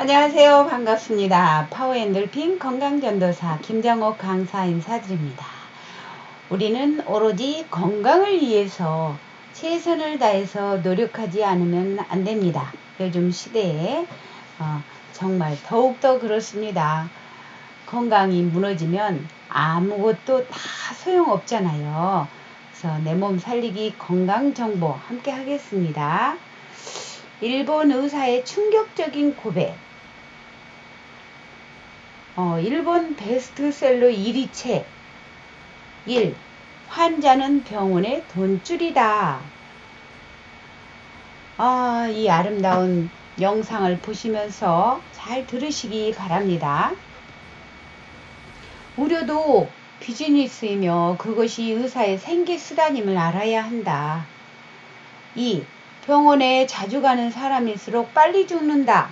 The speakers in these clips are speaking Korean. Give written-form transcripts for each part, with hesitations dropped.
안녕하세요. 반갑습니다. 파워엔돌핀 건강전도사 김정옥 강사 인사드립니다. 우리는 오로지 건강을 위해서 최선을 다해서 노력하지 않으면 안 됩니다. 요즘 시대에 정말 더욱더 그렇습니다. 건강이 무너지면 아무것도 다 소용없잖아요. 그래서 내 몸 살리기 건강정보 함께 하겠습니다. 일본 의사의 충격적인 고백. 일본 베스트셀러 1위 책 1. 환자는 병원의 돈줄이다. 이 아름다운 영상을 보시면서 잘 들으시기 바랍니다. 우려도 비즈니스이며 그것이 의사의 생계수단임을 알아야 한다. 2. 병원에 자주 가는 사람일수록 빨리 죽는다.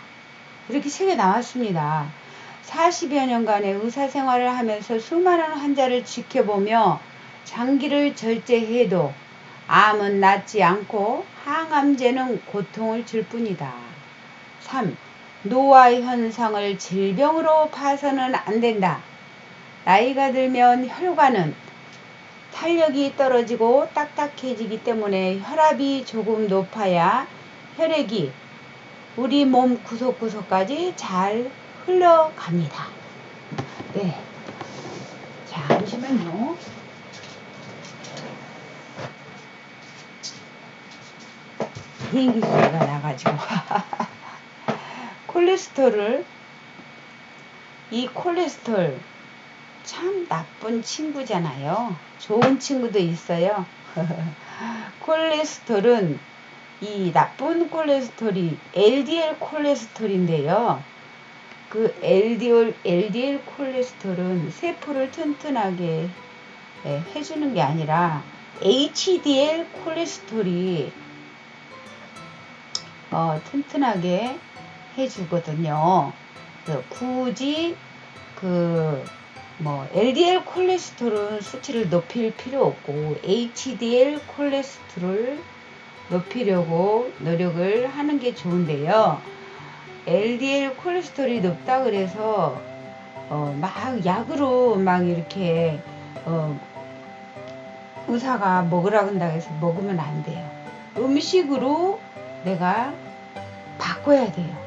이렇게 책에 나왔습니다. 40여 년간의 의사생활을 하면서 수많은 환자를 지켜보며 장기를 절제해도 암은 낫지 않고 항암제는 고통을 줄 뿐이다. 3. 노화 현상을 질병으로 봐서는 안 된다. 나이가 들면 혈관은 탄력이 떨어지고 딱딱해지기 때문에 혈압이 조금 높아야 혈액이 우리 몸 구석구석까지 잘 흘러갑니다. 네. 잠시만요. 비행기 소리가 나가지고. 이 콜레스테롤 참 나쁜 친구잖아요. 좋은 친구도 있어요. 콜레스테롤은 이 나쁜 콜레스테롤이 LDL 콜레스테롤인데요. 그 LDL 콜레스테롤은 세포를 튼튼하게 해주는 게 아니라 HDL 콜레스테롤이 튼튼하게 해주거든요. 굳이 LDL 콜레스테롤 수치를 높일 필요 없고 HDL 콜레스테롤 높이려고 노력을 하는 게 좋은데요. LDL 콜레스테롤이 높다 그래서 막 약으로 막 이렇게 의사가 먹으라고 한다고 해서 먹으면 안 돼요. 음식으로 내가 바꿔야 돼요.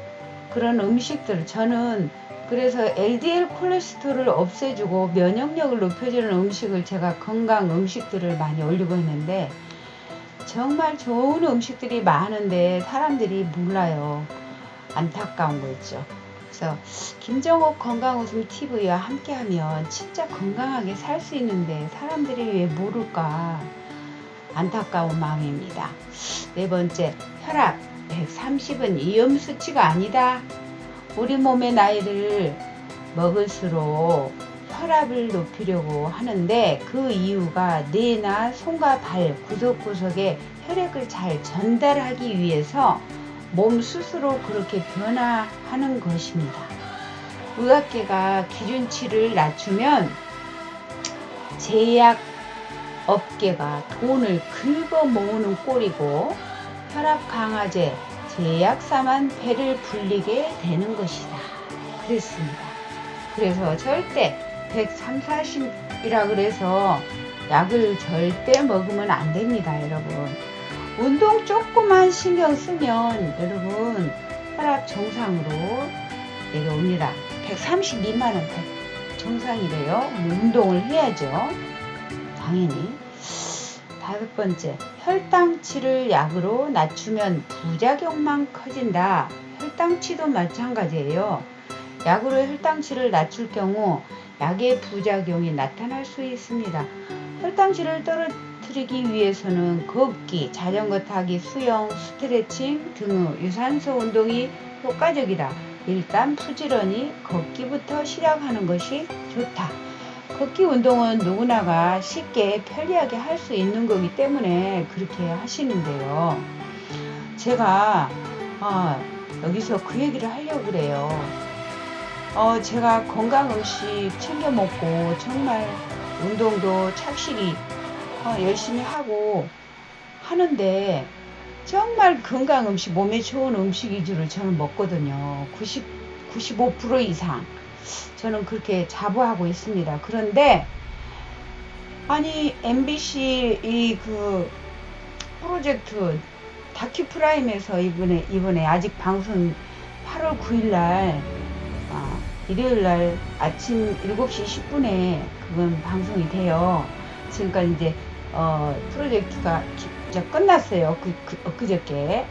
그런 음식들 저는 그래서 LDL 콜레스테롤을 없애주고 면역력을 높여주는 음식을 제가 건강 음식들을 많이 올리고 있는데 정말 좋은 음식들이 많은데 사람들이 몰라요. 안타까운 거 있죠. 그래서 김정옥 건강웃음 TV와 함께하면 진짜 건강하게 살 수 있는데 사람들이 왜 모를까 안타까운 마음입니다. 네 번째, 혈압 130은 위험 수치가 아니다. 우리 몸의 나이를 먹을수록 혈압을 높이려고 하는데 그 이유가 뇌나 손과 발 구석구석에 혈액을 잘 전달하기 위해서 몸 스스로 그렇게 변화하는 것입니다. 의학계가 기준치를 낮추면 제약 업계가 돈을 긁어 모으는 꼴이고 혈압 강화제 제약사만 배를 불리게 되는 것이다. 그랬습니다. 그래서 절대 130, 40이라 그래서 약을 절대 먹으면 안 됩니다, 여러분. 운동 조금만 신경 쓰면 여러분 혈압 정상으로 내려옵니다. 130 미만은 정상이래요. 운동을 해야죠. 당연히. 다섯 번째, 혈당치를 약으로 낮추면 부작용만 커진다. 혈당치도 마찬가지예요. 약으로 혈당치를 낮출 경우 약의 부작용이 나타날 수 있습니다. 혈당치를 떨어뜨리기 위해서는 걷기, 자전거 타기, 수영, 스트레칭 등의 유산소 운동이 효과적이다. 일단 부지런히 걷기부터 시작하는 것이 좋다. 걷기 운동은 누구나가 쉽게 편리하게 할 수 있는 거기 때문에 그렇게 하시는데요. 제가 여기서 그 얘기를 하려고 그래요. 제가 건강 음식 챙겨 먹고 정말 운동도 착실히 열심히 하고 하는데 정말 건강 음식, 몸에 좋은 음식 위주로 저는 먹거든요. 95% 이상 저는 그렇게 자부하고 있습니다. 그런데 아니 MBC 이 그 프로젝트 다큐프라임에서 이번에 아직 방송 8월 9일 날 일요일 날 아침 7시 10분에 그건 방송이 돼요. 지금까지 이제 프로젝트가 이제 끝났어요. 엊그저께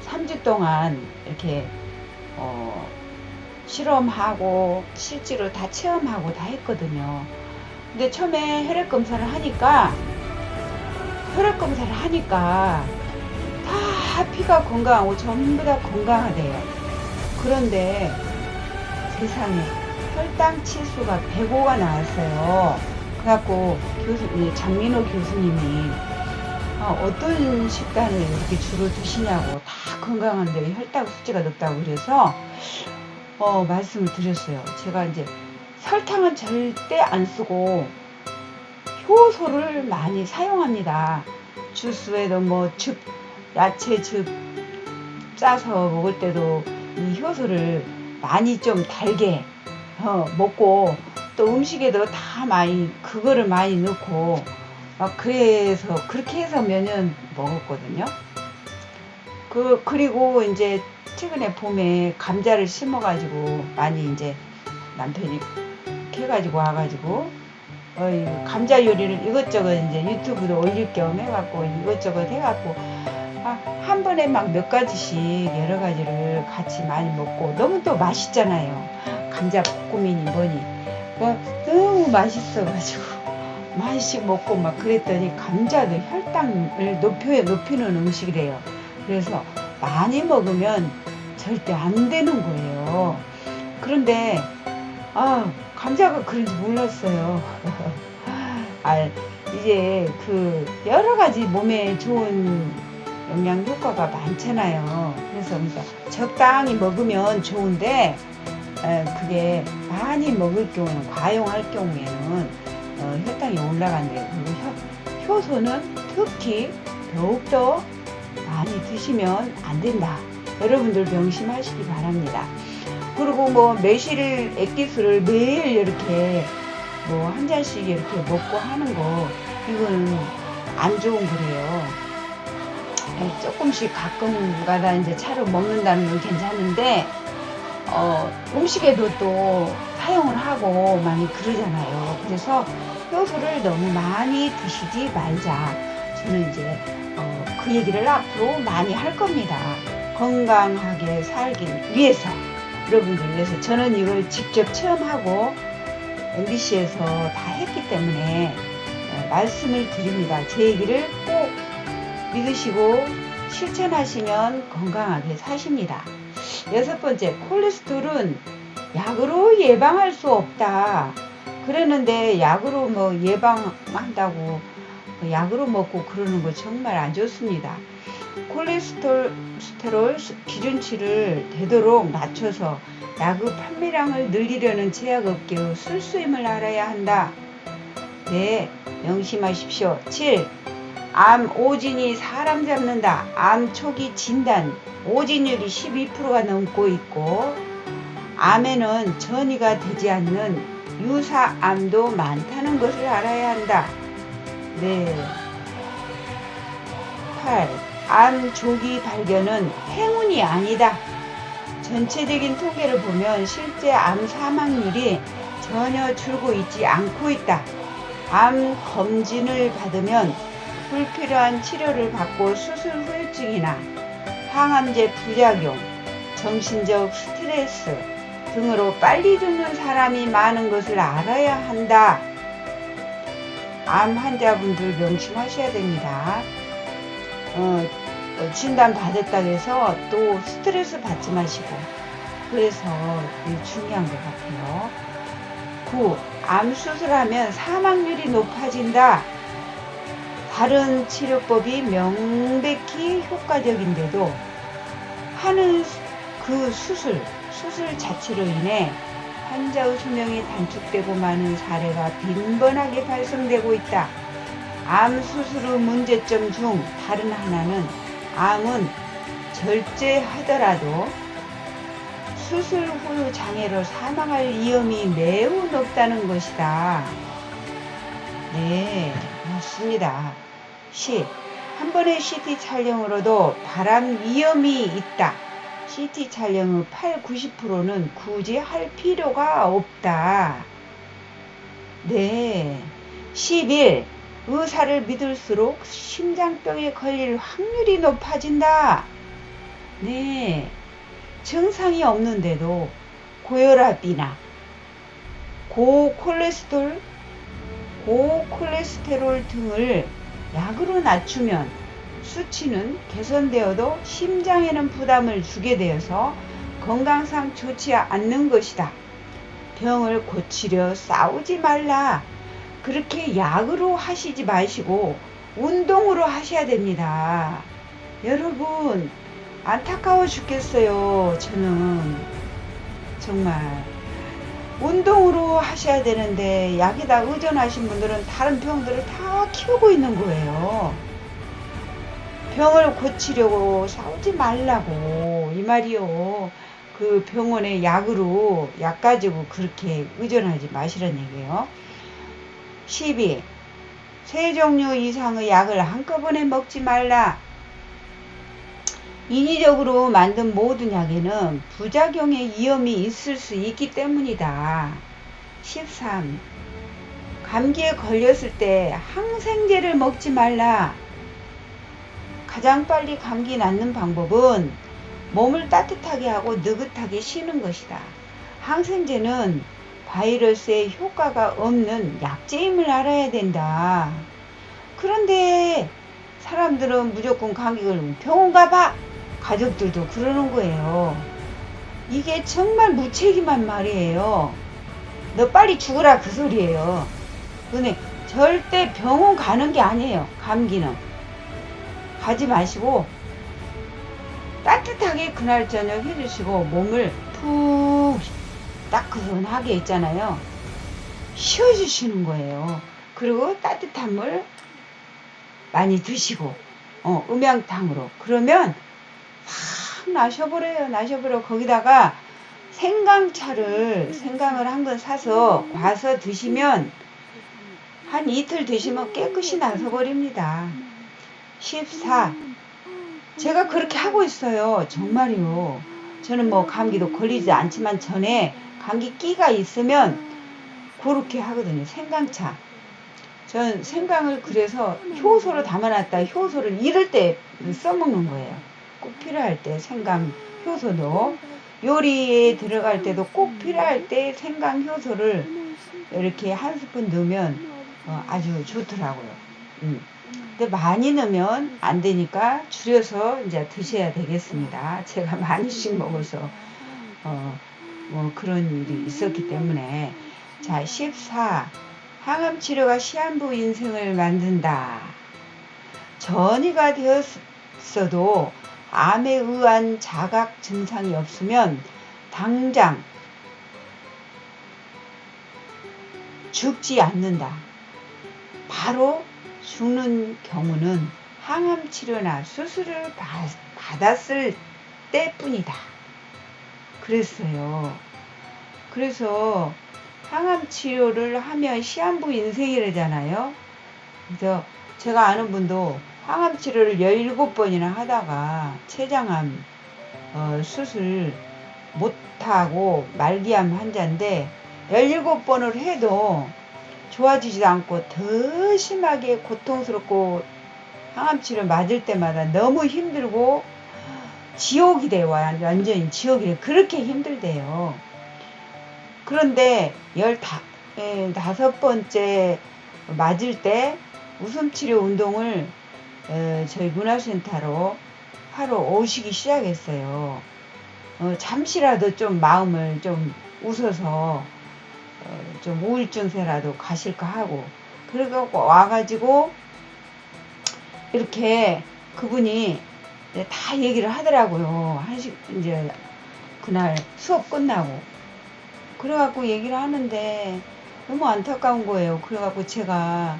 3주 동안 이렇게 실험하고 실제로 다 체험하고 다 했거든요. 근데 처음에 혈액 검사를 하니까 다 피가 건강하고 전부 다 건강하대요. 그런데 세상에 혈당 치수가 105가 나왔어요. 그래갖고 장민호 교수님이 어떤 식단을 이렇게 주로 드시냐고, 다 건강한데 혈당 수치가 높다고 그래서 말씀을 드렸어요. 제가 이제 설탕은 절대 안 쓰고 효소를 많이 사용합니다. 주스에도 뭐 야채즙 짜서 먹을 때도 이 효소를 많이 좀 달게 먹고, 또 음식에도 다 그거를 많이 넣고 그래서 그렇게 해서 몇 년 먹었거든요. 그리고 이제 최근에 봄에 감자를 심어가지고 많이 이제 남편이 캐가지고 와가지고 감자 요리를 이것저것 이제 유튜브도 올릴 겸 해갖고 이것저것 해갖고 한 번에 막 몇 가지씩 여러 가지를 같이 많이 먹고, 너무 또 맛있잖아요. 감자 볶음이니 뭐니 너무 맛있어가지고 많이씩 먹고 막 그랬더니, 감자도 혈당을 높이는 음식이래요. 그래서 많이 먹으면 절대 안 되는 거예요. 그런데 감자가 그런지 몰랐어요. 이제 여러 가지 몸에 좋은 영양 효과가 많잖아요. 그래서 적당히 먹으면 좋은데 그게 많이 먹을 경우는, 과용할 경우에는 혈당이 올라간대요. 그리고 효소는 특히 더욱더 많이 드시면 안 된다. 여러분들 명심하시기 바랍니다. 그리고 뭐 매실 액기스를 매일 이렇게 뭐 한 잔씩 이렇게 먹고 하는 거, 이거는 안 좋은 거래요. 조금씩 가끔가다 이제 차로 먹는다는 건 괜찮은데 음식에도 또 사용을 하고 많이 그러잖아요. 그래서 효소를 너무 많이 드시지 말자. 저는 이제 그 얘기를 앞으로 많이 할 겁니다. 건강하게 살기 위해서, 여러분들 위해서. 저는 이걸 직접 체험하고 MBC에서 다 했기 때문에 말씀을 드립니다. 제 얘기를 꼭 믿으시고 실천하시면 건강하게 사십니다. 6번째, 콜레스테롤은 약으로 예방할 수 없다. 그러는데 약으로 뭐 예방한다고 약으로 먹고 그러는 거 정말 안 좋습니다. 콜레스테롤 기준치를 되도록 낮춰서 약의 판매량을 늘리려는 제약업계의 술수임을 알아야 한다. 네, 명심하십시오. 7. 암 오진이 사람 잡는다. 암 초기 진단 오진율이 12%가 넘고 있고, 암에는 전이가 되지 않는 유사암도 많다는 것을 알아야 한다. 네. 8. 암 조기 발견은 행운이 아니다. 전체적인 통계를 보면 실제 암 사망률이 전혀 줄고 있지 않고 있다. 암 검진을 받으면 불필요한 치료를 받고 수술 후유증이나 항암제 부작용, 정신적 스트레스 등으로 빨리 죽는 사람이 많은 것을 알아야 한다. 암 환자분들 명심하셔야 됩니다. 진단 받았다고 해서 또 스트레스 받지 마시고, 그래서 중요한 것 같아요. 9. 암 수술하면 사망률이 높아진다. 다른 치료법이 명백히 효과적인데도 하는 그 수술 자체로 인해 환자의 수명이 단축되고 많은 사례가 빈번하게 발생되고 있다. 암 수술의 문제점 중 다른 하나는, 암은 절제하더라도 수술 후 장애로 사망할 위험이 매우 높다는 것이다. 네, 맞습니다. 10. 한 번의 CT 촬영으로도 발암 위험이 있다. CT 촬영의 8, 90%는 굳이 할 필요가 없다. 네. 11. 의사를 믿을수록 심장병에 걸릴 확률이 높아진다. 네. 증상이 없는데도 고혈압이나 고콜레스테롤 등을 약으로 낮추면 수치는 개선되어도 심장에는 부담을 주게 되어서 건강상 좋지 않는 것이다. 병을 고치려 싸우지 말라. 그렇게 약으로 하시지 마시고 운동으로 하셔야 됩니다. 여러분, 안타까워 죽겠어요. 저는 정말 운동으로 하셔야 되는데 약에다 의존하신 분들은 다른 병들을 다 키우고 있는 거예요. 병을 고치려고 싸우지 말라고 이 말이요. 그 병원의 약으로 약 가지고 그렇게 의존하지 마시라는 얘기예요. 12. 세 종류 이상의 약을 한꺼번에 먹지 말라. 인위적으로 만든 모든 약에는 부작용의 위험이 있을 수 있기 때문이다. 13. 감기에 걸렸을 때 항생제를 먹지 말라. 가장 빨리 감기 낫는 방법은 몸을 따뜻하게 하고 느긋하게 쉬는 것이다. 항생제는 바이러스에 효과가 없는 약제임을 알아야 된다. 그런데 사람들은 무조건 감기 걸리면 병원 가봐. 가족들도 그러는 거예요. 이게 정말 무책임한 말이에요. 너 빨리 죽으라 그 소리예요. 근데 절대 병원 가는 게 아니에요. 감기는 가지 마시고 따뜻하게 그날 저녁 해주시고 몸을 푹 따끈하게 있잖아요. 쉬어주시는 거예요. 그리고 따뜻한 물 많이 드시고 음양탕으로 그러면 확 나셔버려. 거기다가 생강을 한 건 사서 과서 드시면 한 이틀 드시면 깨끗이 나서버립니다. 14. 제가 그렇게 하고 있어요. 정말이요. 저는 뭐 감기도 걸리지 않지만 전에 감기 끼가 있으면 그렇게 하거든요. 생강차. 전 생강을 그래서 효소로 담아놨다. 효소를 이럴 때 써먹는 거예요. 꼭 필요할 때 생강 효소도 요리에 들어갈 때도 꼭 필요할 때 생강 효소를 이렇게 한 스푼 넣으면 아주 좋더라고요. 근데 많이 넣으면 안 되니까 줄여서 이제 드셔야 되겠습니다. 제가 많이씩 먹어서 뭐 그런 일이 있었기 때문에. 자, 14. 항암 치료가 시한부 인생을 만든다. 전이가 되었어도 암에 의한 자각 증상이 없으면 당장 죽지 않는다. 바로 죽는 경우는 항암 치료나 수술을 받았을 때뿐이다. 그랬어요. 그래서 항암 치료를 하면 시한부 인생이라잖아요. 그래서 제가 아는 분도 항암 치료를 17번이나 하다가 췌장암 수술 못하고 말기암 환자인데 17번을 해도 좋아지지도 않고 더 심하게 고통스럽고 항암치료 맞을 때마다 너무 힘들고 지옥이 돼요. 완전히 지옥이 돼요. 그렇게 힘들대요. 그런데 15번째 맞을 때 웃음치료 운동을 저희 문화센터로 하러 오시기 시작했어요. 잠시라도 좀 마음을 좀 웃어서 좀 우울증세라도 가실까 하고 그러고 와가지고 이렇게 그분이 다 얘기를 하더라고요. 이제 그날 수업 끝나고 그래갖고 얘기를 하는데 너무 안타까운 거예요. 그래갖고 제가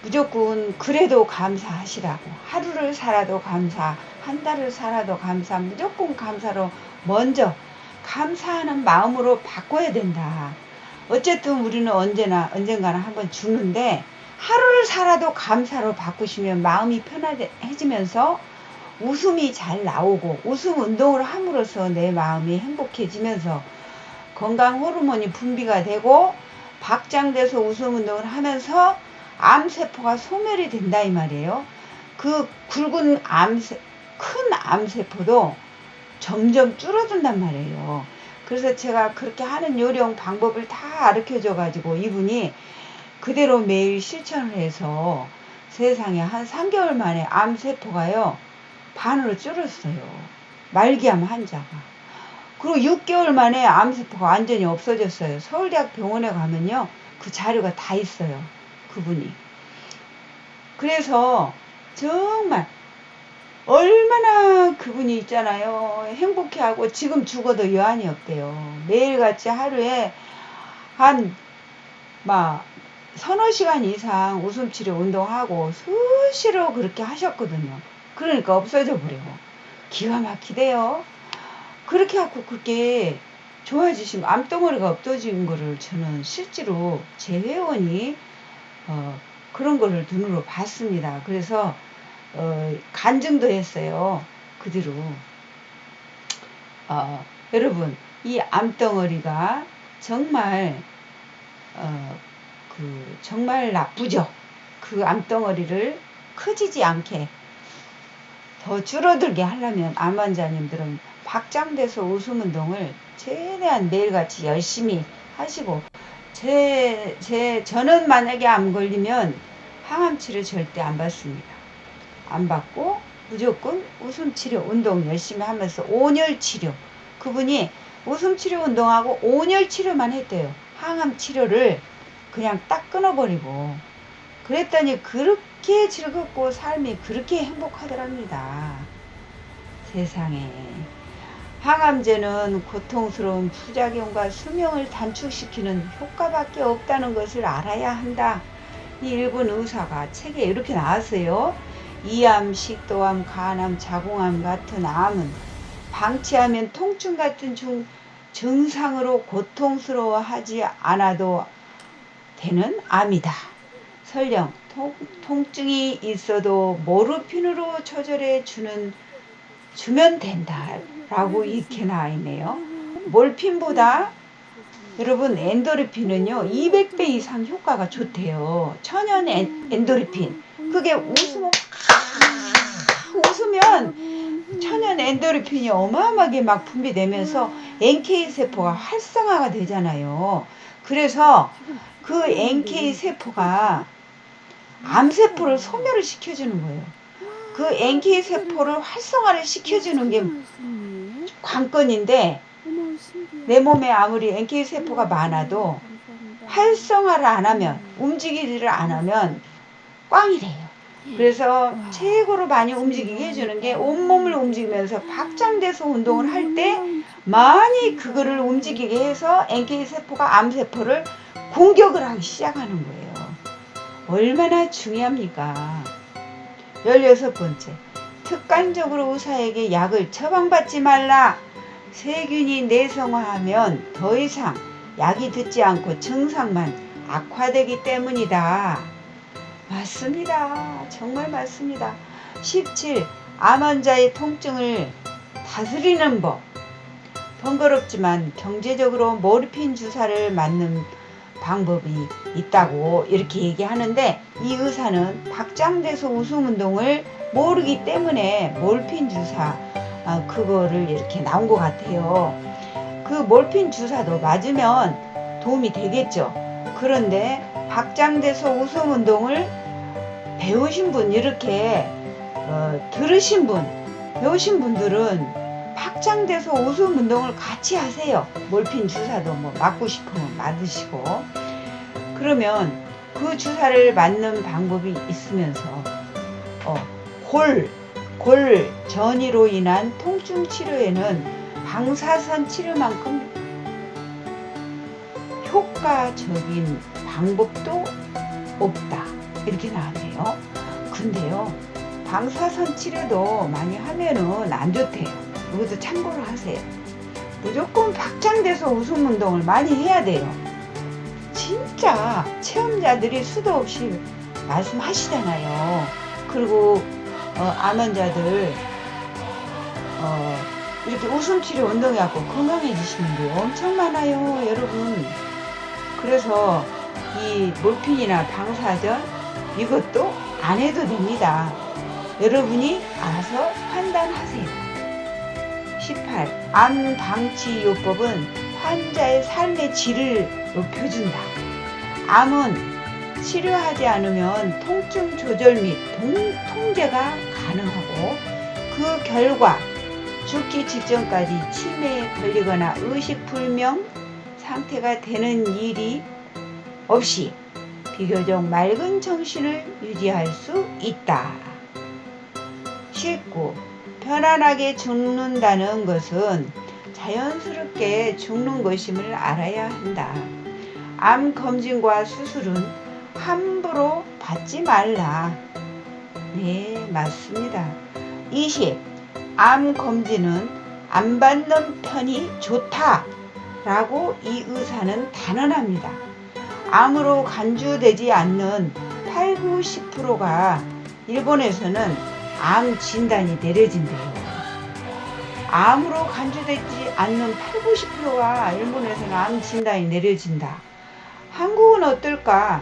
무조건 그래도 감사하시라고, 하루를 살아도 감사, 한 달을 살아도 감사, 무조건 감사로 먼저 감사하는 마음으로 바꿔야 된다. 어쨌든 우리는 언젠가는 한번 죽는데 하루를 살아도 감사로 바꾸시면 마음이 편안해지면서 웃음이 잘 나오고 웃음 운동을 함으로써 내 마음이 행복해지면서 건강 호르몬이 분비가 되고 박장돼서 웃음 운동을 하면서 암세포가 소멸이 된다 이 말이에요. 그 굵은 큰 암세포도 점점 줄어든단 말이에요. 그래서 제가 그렇게 하는 요령 방법을 다 가르쳐줘 가지고 이분이 그대로 매일 실천을 해서 세상에 한 3개월 만에 암세포가요 반으로 줄었어요. 말기암 환자가. 그리고 6개월 만에 암세포가 완전히 없어졌어요. 서울대학 병원에 가면요 그 자료가 다 있어요. 그분이. 그래서 정말 얼마나 그분이 있잖아요. 행복해하고 지금 죽어도 여한이 없대요. 매일같이 하루에 한 서너 시간 이상 웃음치료 운동하고 수시로 그렇게 하셨거든요. 그러니까 없어져 버리고. 기가 막히대요. 그렇게 하고 그렇게 좋아지시면 암덩어리가 없어진 거를 저는 실제로 제 회원이 그런 거를 눈으로 봤습니다. 그래서 간증도 했어요. 그대로. 여러분 이 암덩어리가 정말 정말 나쁘죠. 그 암덩어리를 커지지 않게 더 줄어들게 하려면 암 환자님들은 박장돼서 웃음 운동을 최대한 매일같이 열심히 하시고 저는 만약에 암 걸리면 항암치료 절대 안 받습니다. 안 받고 무조건 웃음치료 운동 열심히 하면서 온열치료 그분이 웃음치료 운동하고 온열치료만 했대요. 항암치료를 그냥 딱 끊어버리고 그랬더니 그렇게 즐겁고 삶이 그렇게 행복하더랍니다. 세상에. 항암제는 고통스러운 부작용과 수명을 단축시키는 효과밖에 없다는 것을 알아야 한다. 이 일본 의사가 책에 이렇게 나왔어요. 이암, 식도암, 간암, 자궁암 같은 암은 방치하면 통증 같은 증상으로 고통스러워하지 않아도 되는 암이다. 설령 통증이 있어도 모르핀으로 조절해 주면 된다. 라고 이렇게 나와 있네요. 몰핀보다 여러분 엔도르핀은요 200배 이상 효과가 좋대요. 천연 엔도르핀. 그게 웃으면 천연 엔도르핀이 어마어마하게 막 분비되면서 NK세포가 활성화가 되잖아요. 그래서 그 NK세포가 암세포를 소멸을 시켜주는 거예요. 그 NK세포를 활성화를 시켜주는 게 관건인데 내 몸에 아무리 NK세포가 많아도 활성화를 안 하면 움직이지를 안 하면 꽝이래요. 그래서 최고로 많이 움직이게 해주는 게 온몸을 움직이면서 박장돼서 운동을 할 때 많이 그거를 움직이게 해서 NK세포가 암세포를 공격을 하기 시작하는 거예요. 얼마나 중요합니까? 16번째, 특간적으로 의사에게 약을 처방받지 말라. 세균이 내성화하면 더 이상 약이 듣지 않고 증상만 악화되기 때문이다. 맞습니다. 정말 맞습니다. 17. 암 환자의 통증을 다스리는 법. 번거롭지만 경제적으로 모르핀 주사를 맞는 방법이 있다고 이렇게 얘기하는데 이 의사는 박장돼서 웃음 운동을 모르기 때문에 몰핀 주사 그거를 이렇게 나온 것 같아요. 그 몰핀 주사도 맞으면 도움이 되겠죠. 그런데 박장돼서 웃음 운동을 배우신 분 이렇게 들으신 분 배우신 분들은 박장돼서 웃음 운동을 같이 하세요. 몰핀 주사도 맞고 싶으면 맞으시고 그러면 그 주사를 맞는 방법이 있으면서 골 전이로 인한 통증 치료에는 방사선 치료만큼 효과적인 방법도 없다. 이렇게 나왔네요. 근데요 방사선 치료도 많이 하면은 안 좋대요. 이것도 참고로 하세요. 무조건 박장대소 웃음 운동을 많이 해야 돼요. 진짜 체험자들이 수도 없이 말씀하시잖아요. 그리고 암 환자들 이렇게 웃음 치료 운동해갖고 건강해지시는 게 엄청 많아요, 여러분. 그래서 이 몰핀이나 방사전 이것도 안 해도 됩니다. 여러분이 알아서 판단하세요. 18. 암 방치 요법은 환자의 삶의 질을 높여준다. 암은 치료하지 않으면 통증 조절 및 통제가 가능하고 그 결과 죽기 직전까지 치매에 걸리거나 의식불명 상태가 되는 일이 없이 비교적 맑은 정신을 유지할 수 있다. 19. 편안하게 죽는다는 것은 자연스럽게 죽는 것임을 알아야 한다. 암 검진과 수술은 함부로 받지 말라. 네, 맞습니다. 20. 암 검진은 안 받는 편이 좋다 라고 이 의사는 단언합니다. 암으로 간주되지 않는 80, 90%가 일본에서는 암 진단이 내려진대요. 암으로 간주되지 않는 80, 90%가 일본에서는 암 진단이 내려진다. 한국은 어떨까?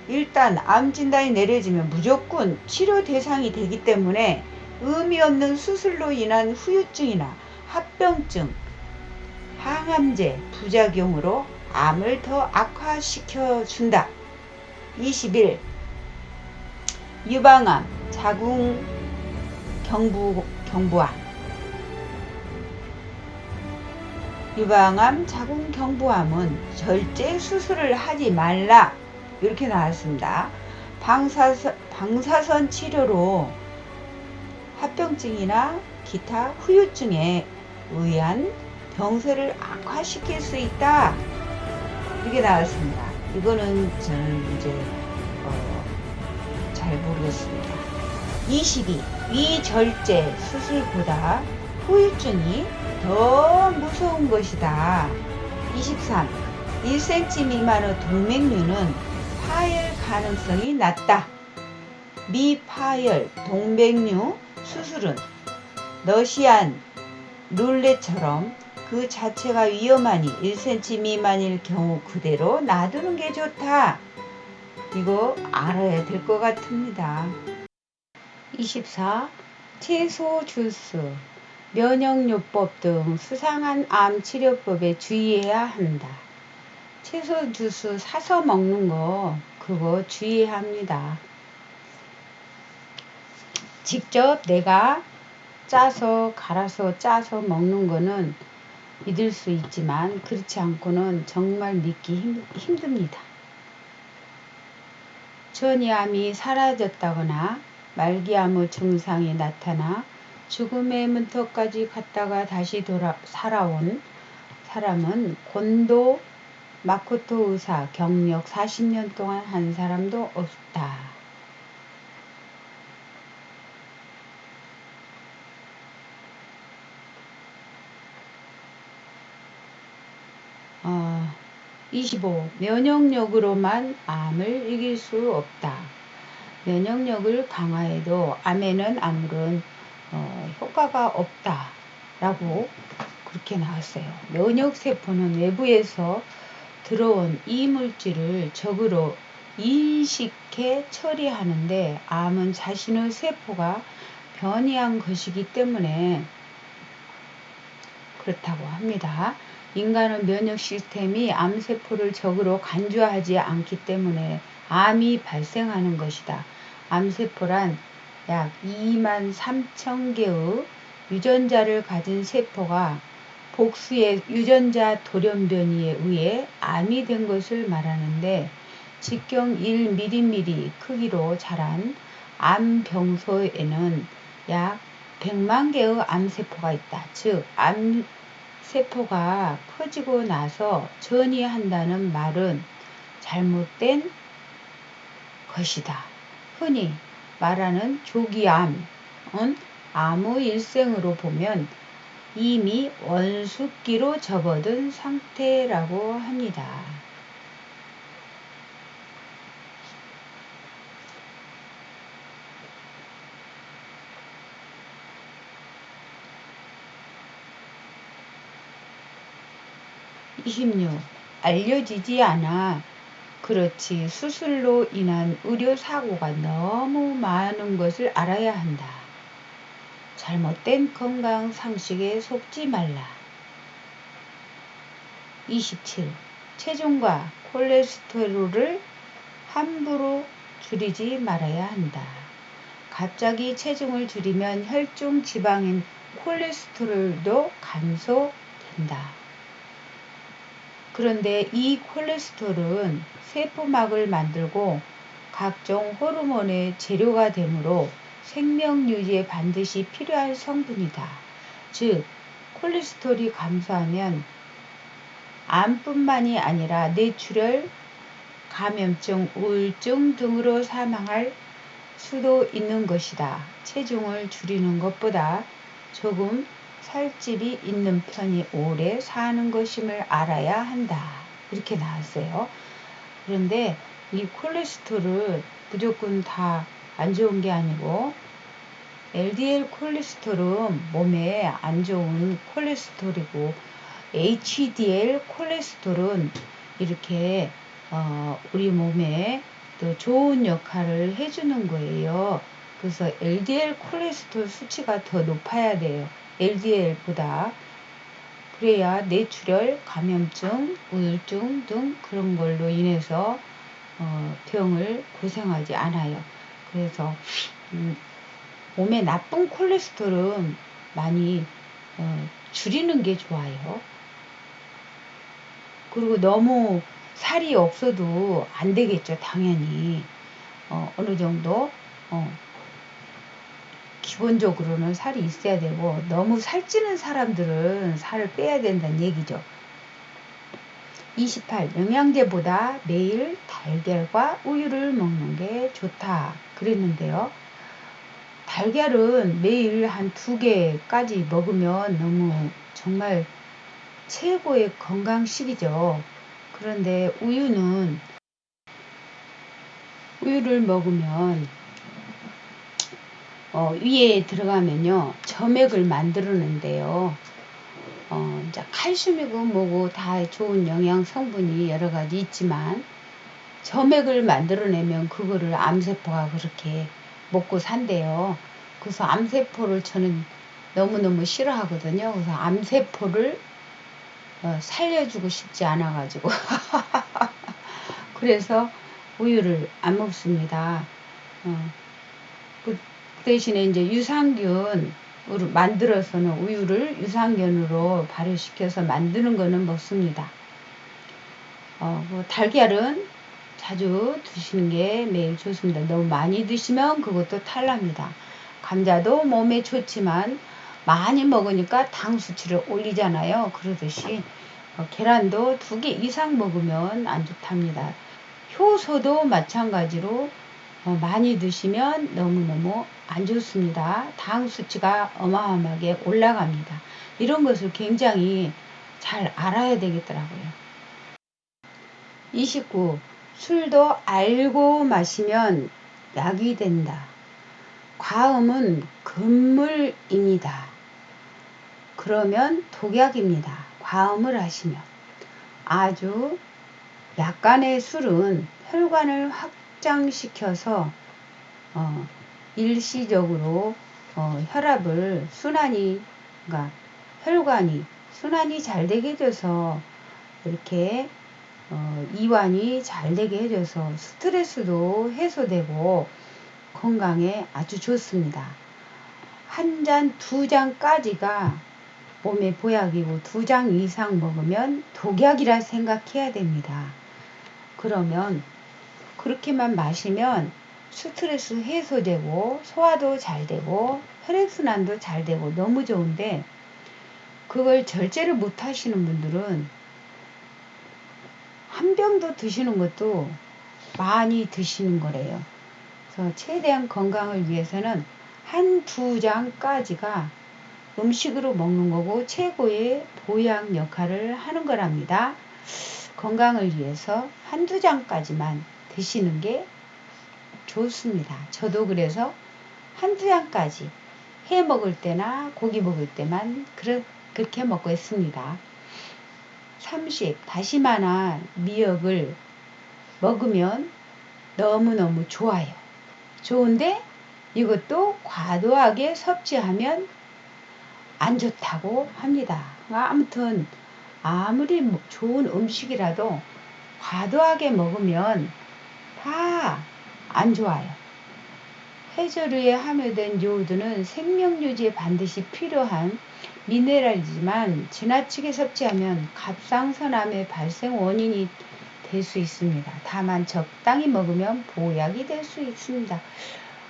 일단 암 진단이 내려지면 무조건 치료 대상이 되기 때문에 의미 없는 수술로 인한 후유증이나 합병증, 항암제 부작용으로 암을 더 악화시켜준다. 21. 유방암, 자궁 경부암. 유방암, 자궁 경부암은 절제 수술을 하지 말라. 이렇게 나왔습니다. 방사선 치료로 합병증이나 기타 후유증에 의한 병세를 악화시킬 수 있다. 이렇게 나왔습니다. 이거는 저는 이제 잘 모르겠습니다. 22. 위절제 수술보다 후유증이 더 무서운 것이다. 23. 1cm 미만의 동맥류는 파열 가능성이 낮다. 미파열 동맥류 수술은 러시안 룰렛처럼 그 자체가 위험하니 1cm 미만일 경우 그대로 놔두는 게 좋다. 이거 알아야 될 것 같습니다. 24. 채소 주스, 면역요법 등 수상한 암 치료법에 주의해야 한다. 채소 주스 사서 먹는 거 그거 주의해야 합니다. 직접 내가 갈아서 짜서 먹는 거는 믿을 수 있지만 그렇지 않고는 정말 믿기 힘듭니다. 전이암이 사라졌다거나 말기암의 증상이 나타나 죽음의 문턱까지 갔다가 다시 살아온 사람은 곤도 마코토 의사 경력 40년 동안 한 사람도 없다. 25. 면역력으로만 암을 이길 수 없다. 면역력을 강화해도 암에는 아무런 효과가 없다 라고 그렇게 나왔어요. 면역세포는 외부에서 들어온 이물질을 적으로 인식해 처리하는데 암은 자신의 세포가 변이한 것이기 때문에 그렇다고 합니다. 인간의 면역 시스템이 암세포를 적으로 간주하지 않기 때문에 암이 발생하는 것이다. 암세포란 약 23,000개의 유전자를 가진 세포가 복수의 유전자 돌연변이에 의해 암이 된 것을 말하는데 직경 1mm 크기로 자란 암병소에는 약 100만 개의 암세포가 있다. 즉, 암세포가 커지고 나서 전이한다는 말은 잘못된 것이다. 흔히 말하는 조기암은 암의 일생으로 보면 이미 원숙기로 접어든 상태라고 합니다. (26) 알려지지 않아 그렇지 수술로 인한 의료사고가 너무 많은 것을 알아야 한다. 잘못된 건강 상식에 속지 말라. (27) 체중과 콜레스테롤을 함부로 줄이지 말아야 한다. 갑자기 체중을 줄이면 혈중 지방인 콜레스테롤도 감소된다. 그런데 이 콜레스테롤은 세포막을 만들고 각종 호르몬의 재료가 되므로 생명 유지에 반드시 필요한 성분이다. 즉, 콜레스테롤이 감소하면 암뿐만이 아니라 뇌출혈, 감염증, 우울증 등으로 사망할 수도 있는 것이다. 체중을 줄이는 것보다 조금 살집이 있는 편이 오래 사는 것임을 알아야 한다. 이렇게 나왔어요. 그런데 이 콜레스테롤은 무조건 다 안 좋은 게 아니고 LDL 콜레스테롤은 몸에 안 좋은 콜레스테롤이고 HDL 콜레스테롤은 이렇게 우리 몸에 또 좋은 역할을 해주는 거예요. 그래서 LDL 콜레스테롤 수치가 더 높아야 돼요. LDL보다. 그래야 뇌출혈, 감염증, 우울증 등 그런 걸로 인해서 병을 고생하지 않아요. 그래서 몸에 나쁜 콜레스테롤은 많이 줄이는 게 좋아요. 그리고 너무 살이 없어도 안 되겠죠, 당연히. 어느 정도 기본적으로는 살이 있어야 되고 너무 살찌는 사람들은 살을 빼야 된다는 얘기죠. 28. 영양제보다 매일 달걀과 우유를 먹는 게 좋다 그랬는데요. 달걀은 매일 한 2개까지 먹으면 너무 정말 최고의 건강식이죠. 그런데 우유를 먹으면 위에 들어가면요 점액을 만들어낸대요. 이제 칼슘이고 뭐고 다 좋은 영양 성분이 여러 가지 있지만 점액을 만들어내면 그거를 암세포가 그렇게 먹고 산대요. 그래서 암세포를 저는 너무너무 싫어하거든요. 그래서 암세포를 살려주고 싶지 않아가지고 그래서 우유를 안 먹습니다. 그 대신에 이제 유산균으로 만들어서는 우유를 유산균으로 발효시켜서 만드는 거는 먹습니다. 달걀은 자주 드시는 게 매일 좋습니다. 너무 많이 드시면 그것도 탈납니다. 감자도 몸에 좋지만 많이 먹으니까 당 수치를 올리잖아요. 그러듯이 계란도 2개 이상 먹으면 안 좋답니다. 효소도 마찬가지로 많이 드시면 너무너무 안 좋습니다. 당 수치가 어마어마하게 올라갑니다. 이런 것을 굉장히 잘 알아야 되겠더라고요. 29. 술도 알고 마시면 약이 된다. 과음은 금물입니다. 그러면 독약입니다. 과음을 하시면. 아주 약간의 술은 혈관을 확장시켜서 일시적으로 혈압을 그러니까 혈관이 순환이 잘 되게 해줘서 이렇게 이완이 잘 되게 해줘서 스트레스도 해소되고 건강에 아주 좋습니다. 1잔, 2잔까지가 몸에 보약이고 2잔 이상 먹으면 독약이라 생각해야 됩니다. 그러면 그렇게만 마시면 스트레스 해소되고 소화도 잘 되고 혈액순환도 잘 되고 너무 좋은데 그걸 절제를 못 하시는 분들은 한 병도 드시는 것도 많이 드시는 거래요. 그래서 최대한 건강을 위해서는 1-2잔까지가 음식으로 먹는 거고 최고의 보양 역할을 하는 거랍니다. 건강을 위해서 한두 장까지만 드시는 게 좋습니다. 저도 그래서 한두 장까지 해 먹을 때나 고기 먹을 때만 그렇게 먹고 있습니다. 삼식, 다시마나 미역을 먹으면 너무너무 좋아요. 좋은데 이것도 과도하게 섭취하면 안 좋다고 합니다. 아무튼 아무리 좋은 음식이라도 과도하게 먹으면 다 안 좋아요. 해조류에 함유된 요오드는 생명유지에 반드시 필요한 미네랄이지만 지나치게 섭취하면 갑상선암의 발생 원인이 될 수 있습니다. 다만 적당히 먹으면 보약이 될 수 있습니다.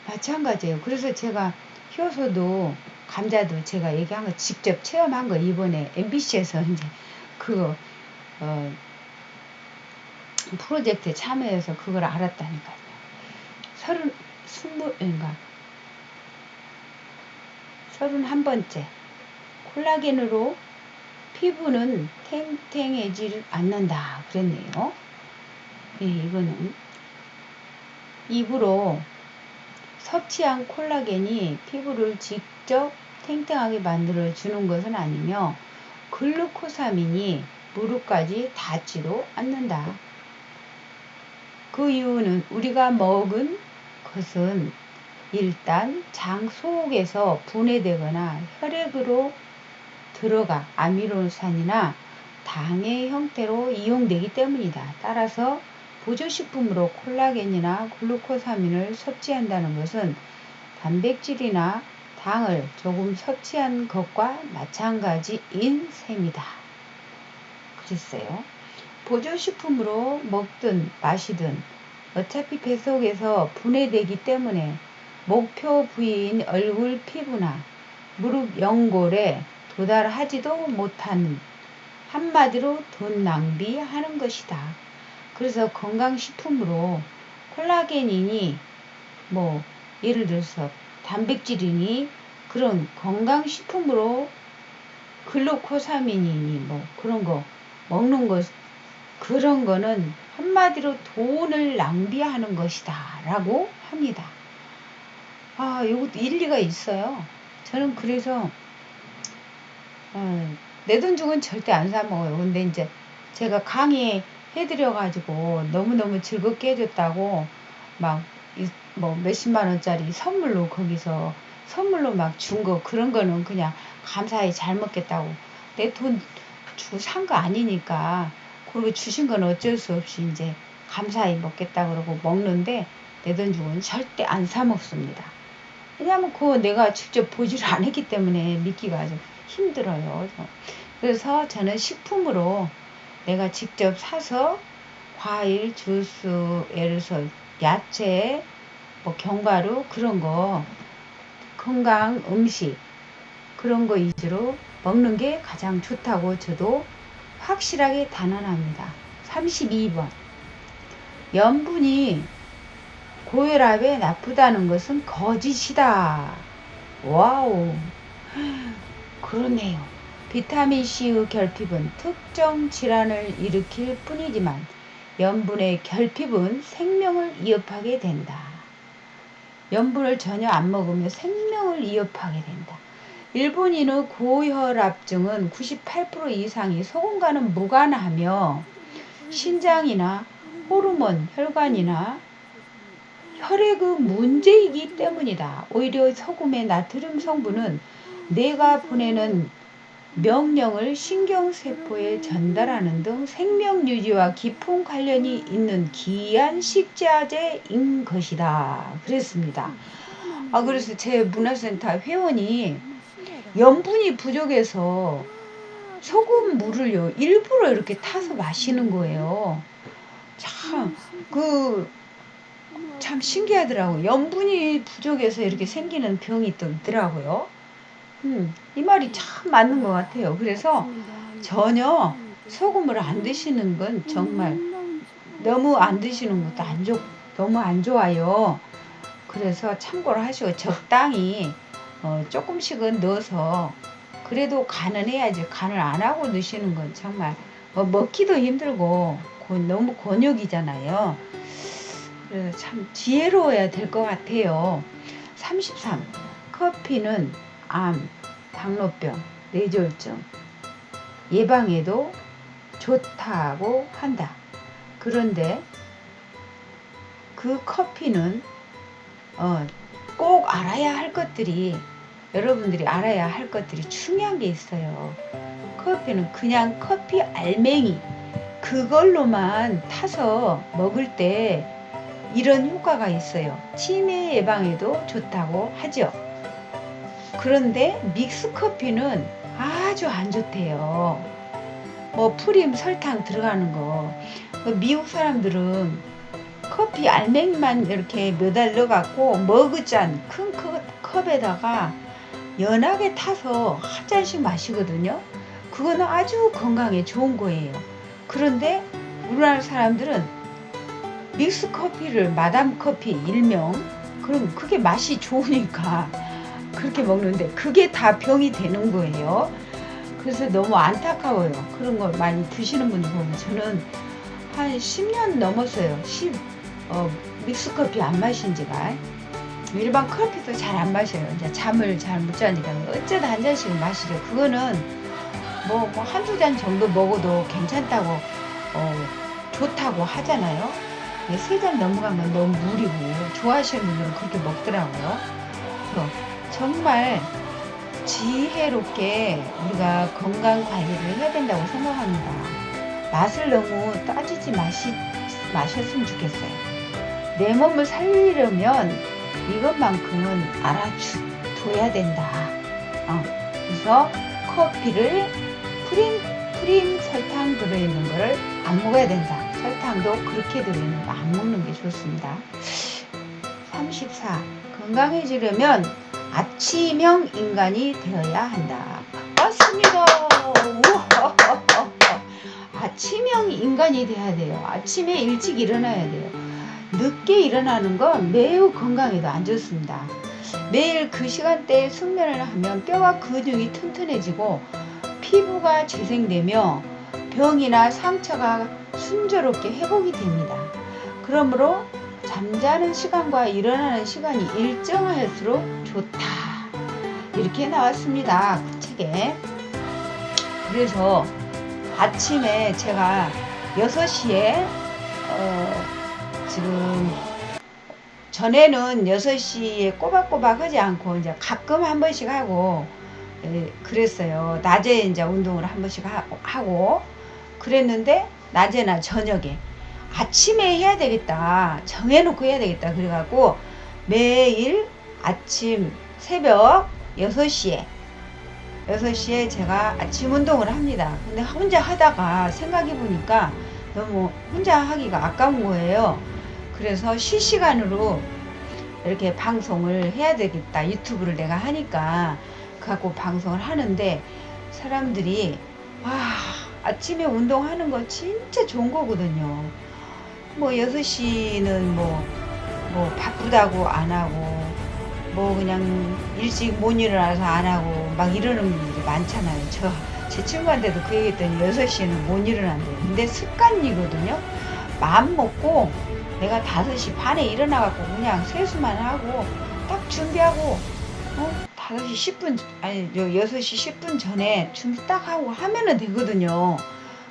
마찬가지예요. 그래서 제가 효소도 감자도 제가 얘기한 거 직접 체험한 거 이번에 MBC에서 이제 그거 프로젝트에 참여해서 그걸 알았다니까요. 31번째. 콜라겐으로 피부는 탱탱해지지 않는다. 그랬네요. 네, 이거는 입으로 섭취한 콜라겐이 피부를 직접 탱탱하게 만들어 주는 것은 아니며 글루코사민이 무릎까지 닿지도 않는다. 그 이유는 우리가 먹은 것은 일단 장 속에서 분해되거나 혈액으로 들어가 아미노산이나 당의 형태로 이용되기 때문이다. 따라서 보조식품으로 콜라겐이나 글루코사민을 섭취한다는 것은 단백질이나 당을 조금 섭취한 것과 마찬가지인 셈이다. 그랬어요. 보조식품으로 먹든 마시든 어차피 뱃속에서 분해되기 때문에 목표 부위인 얼굴 피부나 무릎 연골에 도달하지도 못하는, 한마디로 돈 낭비하는 것이다. 그래서 건강식품으로 콜라겐이니 예를 들어서 단백질이니 그런 건강식품으로 글루코사민이니 그런 거 먹는 것, 그런 거는 한마디로 돈을 낭비하는 것이다 라고 합니다. 이것도 일리가 있어요. 저는 그래서 내 돈 주고는 절대 안 사 먹어요. 근데 이제 제가 강의 해드려가지고 너무너무 즐겁게 해줬다고 몇십만 원짜리 선물로 거기서 선물로 막 준 거, 그런 거는 그냥 감사히 잘 먹겠다고, 내 돈 주고 산 거 아니니까 그리고 주신 건 어쩔 수 없이 이제 감사히 먹겠다 그러고 먹는데 내 돈 주고는 절대 안 사 먹습니다. 왜냐면 그거 내가 직접 보지를 않았기 때문에 믿기가 좀 힘들어요. 그래서 저는 식품으로 내가 직접 사서 과일, 주스, 예를 들어서 야채, 견과류 그런 거, 건강 음식 그런 거 위주로 먹는 게 가장 좋다고 저도 확실하게 단언합니다. 32번. 염분이 고혈압에 나쁘다는 것은 거짓이다. 와우. 그러네요. 비타민C의 결핍은 특정 질환을 일으킬 뿐이지만 염분의 결핍은 생명을 위협하게 된다. 염분을 전혀 안 먹으면 생명을 위협하게 된다. 일본인의 고혈압증은 98% 이상이 소금과는 무관하며 신장이나 호르몬, 혈관이나 혈액의 문제이기 때문이다. 오히려 소금의 나트륨 성분은 뇌가 보내는 명령을 신경세포에 전달하는 등 생명유지와 깊은 관련이 있는 귀한 식자재인 것이다. 그랬습니다. 그래서 제 문화센터 회원이 염분이 부족해서 소금 물을요 일부러 이렇게 타서 마시는 거예요. 참 신기하더라고요. 염분이 부족해서 이렇게 생기는 병이 또 있더라고요. 이 말이 참 맞는 것 같아요. 그래서 전혀 소금을 안 드시는 건 정말 너무 안 드시는 것도 너무 안 좋아요. 그래서 참고를 하시고 적당히 조금씩은 넣어서 그래도 간은 해야지. 간을 안 하고 드시는 건 정말 먹기도 힘들고 너무 곤욕이잖아요. 그래서 참 지혜로워야 될 것 같아요. 33. 커피는 암, 당뇨병, 뇌졸중 예방에도 좋다고 한다. 그런데 그 커피는 꼭 알아야 할 것들이, 여러분들이 알아야 할 것들이 중요한 게 있어요. 커피는 그냥 커피 알맹이 그걸로만 타서 먹을 때 이런 효과가 있어요. 치매 예방에도 좋다고 하죠. 그런데 믹스 커피는 아주 안 좋대요. 프림, 설탕 들어가는 거. 미국 사람들은 커피 알맹이만 이렇게 몇 알 넣어갖고 머그잔 큰 컵에다가 연하게 타서 한 잔씩 마시거든요. 그거는 아주 건강에 좋은 거예요. 그런데 우리나라 사람들은 믹스 커피를 마담 커피 일명, 그럼 그게 맛이 좋으니까 그렇게 먹는데 그게 다 병이 되는 거예요. 그래서 너무 안타까워요. 그런 걸 많이 드시는 분들 보면. 저는 한 10년 넘었어요. 믹스 커피 안 마신 지가. 일반 커피도 잘 안 마셔요. 이제 잠을 잘 못 자니까 어쩌다 한 잔씩 마시죠. 그거는 한두 잔 정도 먹어도 괜찮다고 좋다고 하잖아요. 3잔 넘어가면 너무 무리고, 좋아하시는 분들은 그렇게 먹더라고요. 그래서 정말 지혜롭게 우리가 건강 관리를 해야 된다고 생각합니다. 맛을 너무 따지지 마셨으면 좋겠어요. 내 몸을 살리려면 이것만큼은 알아둬야 된다. 그래서 커피를 프림 설탕 들어있는 거를 안 먹어야 된다. 설탕도 그렇게 들어있는 거 안 먹는 게 좋습니다. 34. 건강해지려면 아침형 인간이 되어야 한다. 맞습니다. 아침형 인간이 돼야 돼요. 아침에 일찍 일어나야 돼요. 늦게 일어나는 건 매우 건강에도 안 좋습니다. 매일 그 시간대에 숙면을 하면 뼈와 근육이 튼튼해지고 피부가 재생되며 병이나 상처가 순조롭게 회복이 됩니다. 그러므로 잠자는 시간과 일어나는 시간이 일정할수록 좋다. 이렇게 나왔습니다. 그 책에. 그래서 아침에 제가 6시에 지금 전에는 6시에 꼬박꼬박 하지 않고 이제 가끔 한 번씩 하고 그랬어요. 낮에 이제 운동을 한 번씩 하고 그랬는데, 낮에나 저녁에 아침에 해야 되겠다, 정해놓고 해야 되겠다 그래갖고 매일 아침 새벽 6시에 제가 아침 운동을 합니다. 근데 혼자 하다가 생각해보니까 너무 혼자 하기가 아까운 거예요. 그래서 실시간으로 이렇게 방송을 해야 되겠다. 유튜브를 내가 하니까 갖고 방송을 하는데, 사람들이 아침에 운동하는 거 진짜 좋은 거거든요. 6시는 바쁘다고 안 하고, 그냥 일찍 못 일어나서 안 하고 막 이러는 분들이 많잖아요. 제 친구한테도 그 얘기했더니 6시에는 못 일어난대요. 근데 습관이거든요. 마음 먹고 내가 5시 반에 일어나갖고 그냥 세수만 하고 딱 준비하고 5시 10분 아니 6시 10분 전에 준비 딱 하고 하면은 되거든요.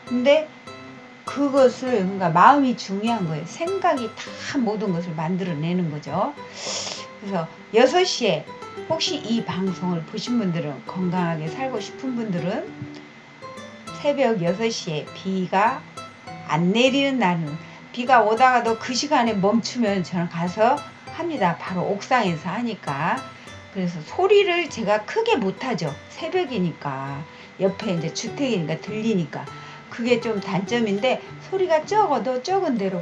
근데 그것을, 그러니까 마음이 중요한 거예요. 생각이 다 모든 것을 만들어내는 거죠. 그래서 6시에 혹시 이 방송을 보신 분들은, 건강하게 살고 싶은 분들은 새벽 6시에 비가 안 내리는 날은, 비가 오다가도 그 시간에 멈추면 저는 가서 합니다. 바로 옥상에서 하니까. 그래서 소리를 제가 크게 못하죠. 새벽이니까. 옆에 이제 주택이니까 들리니까. 그게 좀 단점인데, 소리가 적어도 적은 대로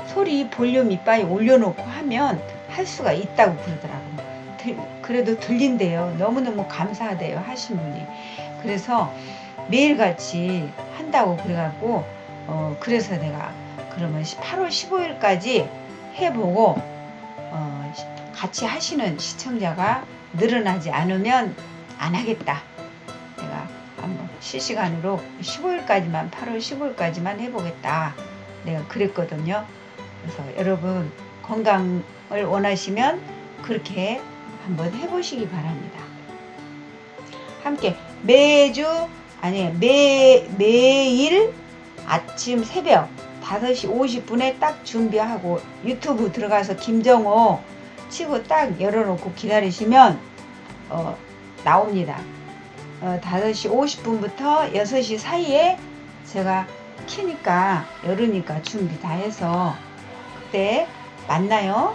소리 볼륨 이빨에 올려놓고 하면 할 수가 있다고 그러더라고요. 그래도 들린대요. 너무너무 감사하대요, 하신 분이. 그래서 매일같이 한다고 그래갖고 그래서 내가 그러면 8월 15일까지 해보고 같이 하시는 시청자가 늘어나지 않으면 안 하겠다. 실시간으로 15일까지만 8월 15일까지만 해보겠다 내가 그랬거든요. 그래서 여러분 건강을 원하시면 그렇게 한번 해보시기 바랍니다. 함께 매일 아침 새벽 5시 50분에 딱 준비하고 유튜브 들어가서 김정호 치고 딱 열어놓고 기다리시면 나옵니다. 5시 50분부터 6시 사이에 제가 키니까 열으니까 준비 다 해서 그때 만나요.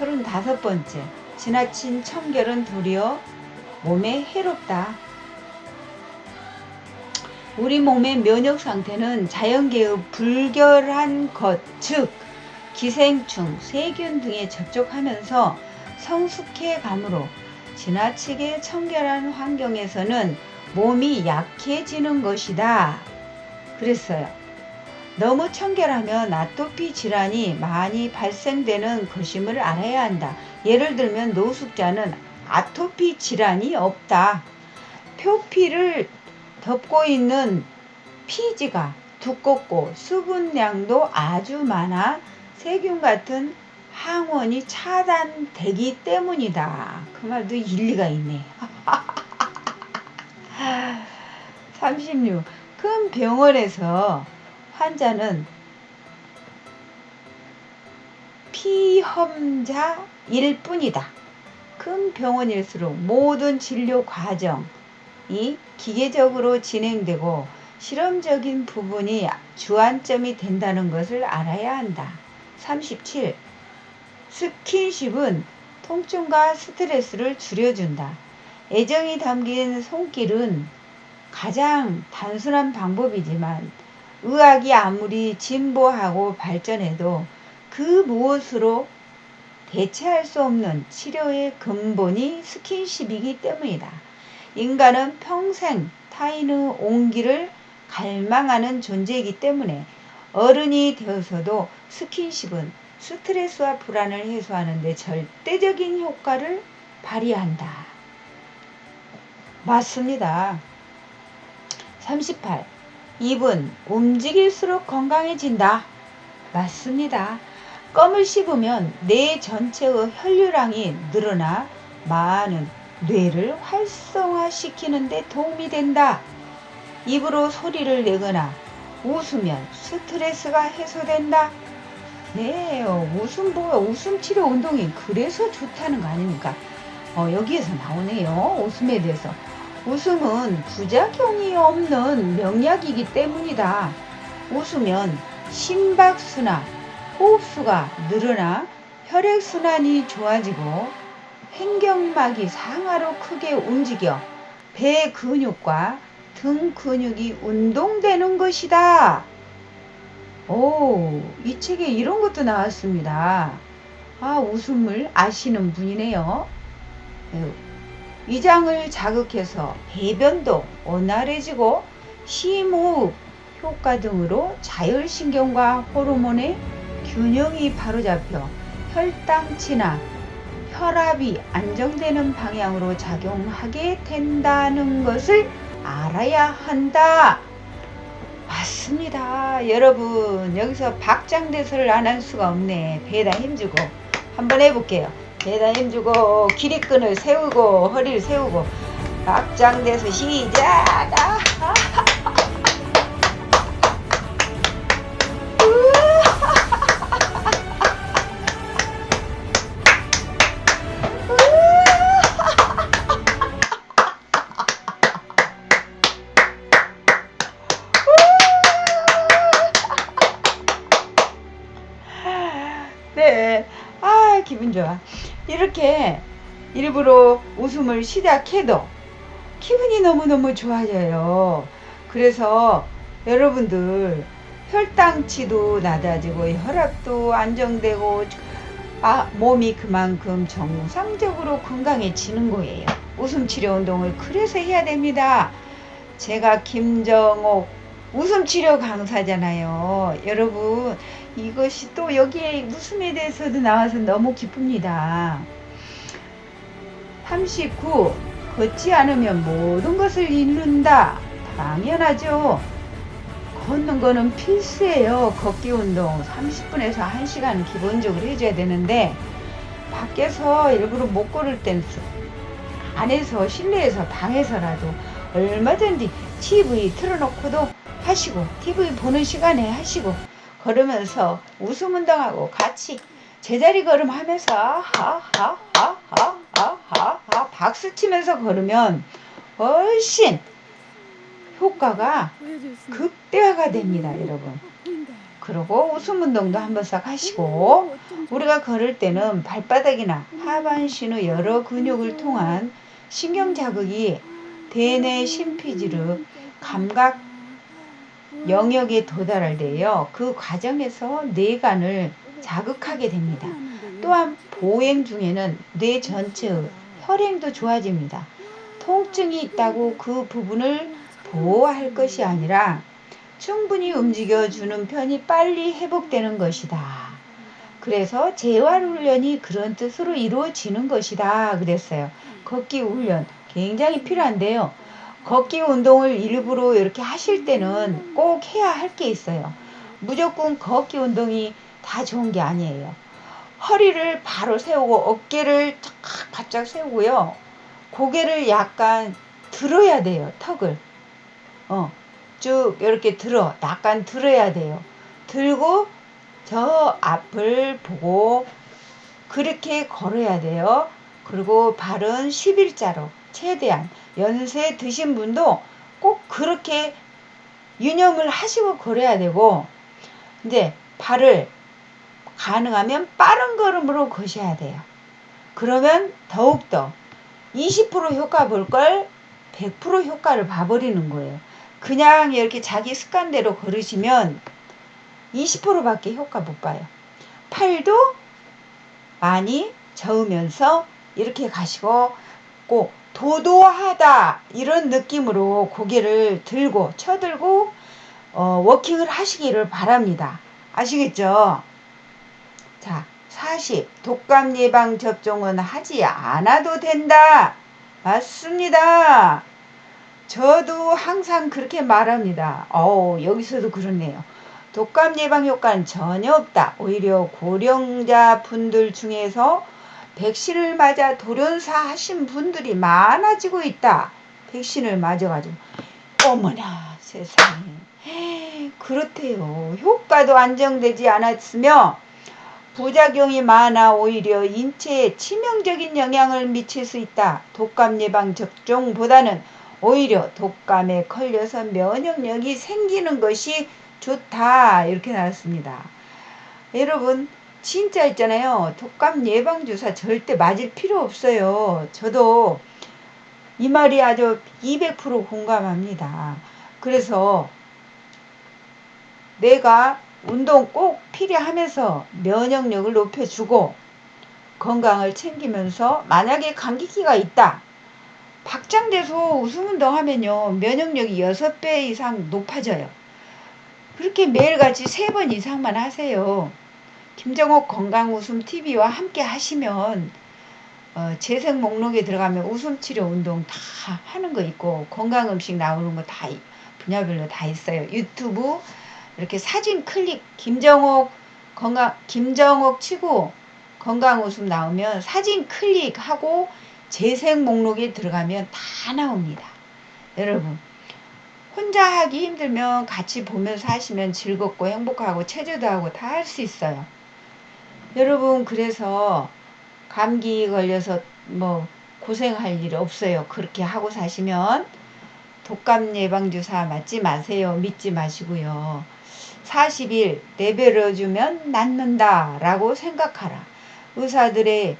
35번째 지나친 청결은 도리어 몸에 해롭다. 우리 몸의 면역 상태는 자연계의 불결한 것, 즉 기생충, 세균 등에 접촉하면서 성숙해 가므로 지나치게 청결한 환경에서는 몸이 약해지는 것이다. 그랬어요. 너무 청결하면 아토피 질환이 많이 발생되는 것임을 알아야 한다. 예를 들면 노숙자는 아토피 질환이 없다. 표피를 덮고 있는 피지가 두껍고 수분량도 아주 많아 세균 같은 항원이 차단되기 때문이다. 그 말도 일리가 있네. 36. 큰 병원에서 환자는 피험자일 뿐이다. 큰 병원일수록 모든 진료 과정이 기계적으로 진행되고 실험적인 부분이 주안점이 된다는 것을 알아야 한다. 37. 스킨십은 통증과 스트레스를 줄여준다. 애정이 담긴 손길은 가장 단순한 방법이지만 의학이 아무리 진보하고 발전해도 그 무엇으로 대체할 수 없는 치료의 근본이 스킨십이기 때문이다. 인간은 평생 타인의 온기를 갈망하는 존재이기 때문에 어른이 되어서도 스킨십은 스트레스와 불안을 해소하는 데 절대적인 효과를 발휘한다. 맞습니다. 38. 입은 움직일수록 건강해진다. 맞습니다. 껌을 씹으면 뇌 전체의 혈류량이 늘어나 많은 뇌를 활성화시키는 데 도움이 된다. 입으로 소리를 내거나 웃으면 스트레스가 해소된다. 네, 웃음 치료 운동이 그래서 좋다는 거 아닙니까? 여기에서 나오네요. 웃음에 대해서. 웃음은 부작용이 없는 명약이기 때문이다. 웃으면 심박수나 호흡수가 늘어나 혈액순환이 좋아지고 횡격막이 상하로 크게 움직여 배 근육과 등 근육이 운동되는 것이다. 이 책에 이런 것도 나왔습니다. 웃음을 아시는 분이네요. 위장을 자극해서 배변도 원활해지고 심호흡 효과 등으로 자율신경과 호르몬의 균형이 바로잡혀 혈당치나 혈압이 안정되는 방향으로 작용하게 된다는 것을 알아야 한다. 맞습니다. 여러분 여기서 박장대소를 안 할 수가 없네. 배에다 힘주고 한번 해볼게요. 배에다 힘주고 기립근을 세우고 허리를 세우고 박장대소 시작. 네, 기분 좋아. 이렇게 일부러 웃음을 시작해도 기분이 너무너무 좋아져요. 그래서 여러분들 혈당치도 낮아지고 혈압도 안정되고 몸이 그만큼 정상적으로 건강해지는 거예요. 웃음치료 운동을 그래서 해야 됩니다. 제가 김정옥 웃음치료 강사잖아요. 여러분 이것이 또 여기에 웃음에 대해서도 나와서 너무 기쁩니다. 39. 걷지 않으면 모든 것을 잃는다. 당연하죠. 걷는 거는 필수예요. 걷기 운동 30분에서 1시간 기본적으로 해줘야 되는데 밖에서 일부러 못 걸을 땐 안에서 실내에서 방에서라도 얼마든지 TV 틀어놓고도 하시고 TV 보는 시간에 하시고 걸으면서 웃음 운동하고 같이 제자리 걸음하면서 하하하하하하 박수 치면서 걸으면 훨씬 효과가 극대화가 됩니다, 여러분. 그리고 웃음 운동도 한 번씩 하시고 우리가 걸을 때는 발바닥이나 하반신의 여러 근육을 통한 신경 자극이 대뇌 심피지르 감각 영역에 도달할 때요. 그 과정에서 뇌관을 자극하게 됩니다. 또한 보행 중에는 뇌 전체의 혈행도 좋아집니다. 통증이 있다고 그 부분을 보호할 것이 아니라 충분히 움직여주는 편이 빨리 회복되는 것이다. 그래서 재활훈련이 그런 뜻으로 이루어지는 것이다 그랬어요. 걷기 훈련 굉장히 필요한데요. 걷기 운동을 일부러 이렇게 하실 때는 꼭 해야 할 게 있어요. 무조건 걷기 운동이 다 좋은 게 아니에요. 허리를 바로 세우고 어깨를 쫙 바짝 세우고요. 고개를 약간 들어야 돼요. 턱을. 쭉 이렇게 약간 들어야 돼요. 들고 저 앞을 보고 그렇게 걸어야 돼요. 그리고 발은 11자로 최대한 연세 드신 분도 꼭 그렇게 유념을 하시고 걸어야 되고 이제 발을 가능하면 빠른 걸음으로 거셔야 돼요. 그러면 더욱더 20% 효과 볼 걸 100% 효과를 봐버리는 거예요. 그냥 이렇게 자기 습관대로 걸으시면 20%밖에 효과 못 봐요. 팔도 많이 저으면서 이렇게 가시고 꼭 도도하다 이런 느낌으로 고개를 들고 쳐들고 워킹을 하시기를 바랍니다. 아시겠죠? 자, 40. 독감 예방 접종은 하지 않아도 된다. 맞습니다. 저도 항상 그렇게 말합니다. 여기서도 그렇네요. 독감 예방 효과는 전혀 없다. 오히려 고령자 분들 중에서 백신을 맞아 돌연사 하신 분들이 많아지고 있다. 백신을 맞아가지고. 어머나 세상에. 그렇대요. 효과도 안정되지 않았으며 부작용이 많아 오히려 인체에 치명적인 영향을 미칠 수 있다. 독감 예방 접종보다는 오히려 독감에 걸려서 면역력이 생기는 것이 좋다. 이렇게 나왔습니다. 여러분 진짜 있잖아요. 독감 예방주사 절대 맞을 필요 없어요. 저도 이 말이 아주 200% 공감합니다. 그래서 내가 운동 꼭 필요하면서 면역력을 높여주고 건강을 챙기면서 만약에 감기기가 있다. 박장대소 웃음운동 하면요. 면역력이 6배 이상 높아져요. 그렇게 매일같이 3번 이상만 하세요. 김정옥 건강웃음TV와 함께 하시면 재생 목록에 들어가면 웃음치료 운동 다 하는 거 있고 건강음식 나오는 거 다 분야별로 다 있어요. 유튜브 이렇게 사진 클릭 김정옥 치고 건강웃음 나오면 사진 클릭하고 재생 목록에 들어가면 다 나옵니다. 여러분 혼자 하기 힘들면 같이 보면서 하시면 즐겁고 행복하고 체조도 하고 다 할 수 있어요. 여러분 그래서 감기 걸려서 고생할 일 없어요. 그렇게 하고 사시면 독감 예방주사 맞지 마세요. 믿지 마시고요. 40일 내버려주면 낫는다 라고 생각하라. 의사들의